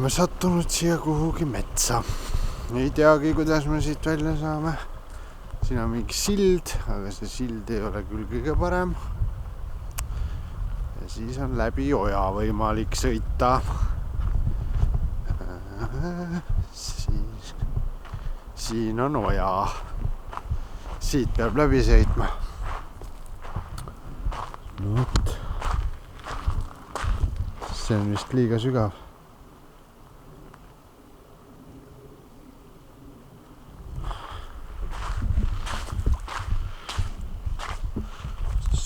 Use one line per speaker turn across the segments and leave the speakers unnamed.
oleme sattunud siia kuhugi metsa. Ei teagi, kuidas me siit välja saame. Siin on mingi sild, aga see sild ei ole küll kõige parem. Ja siis on läbi oja võimalik sõita. Siin on oja. Siit peab läbi sõitma. No, see on vist liiga sügav.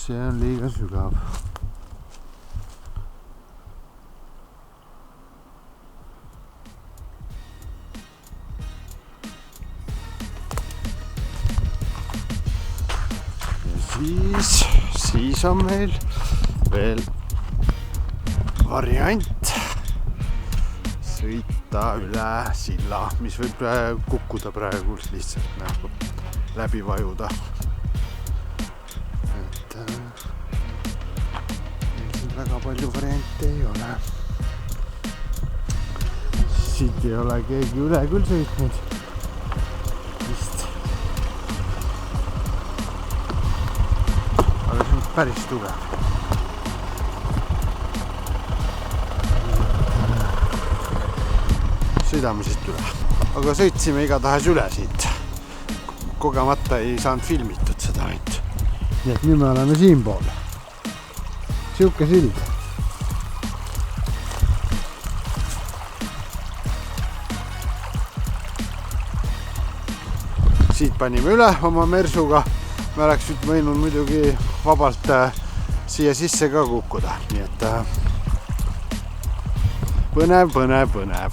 See on liiga sügav. Ja siis on meil veel variant sõita üle silla, mis võib kukkuda praegu lihtsalt nagu läbi vajuda. Et väga palju variante ei ole. Siit ei ole keegi üle küll sõitnud. Vist. Aga see on päris tugev. Sõidame siit üle. Aga sõitsime igatahes üle siit. Kogemata ei saanud filmitud seda ainult. Nii et nüüd me oleme siin pool. Siuke sild. Siit panime üle oma mersuga. Me oleks võinud muidugi vabalt siia sisse ka kukkuda. Nii et põnev.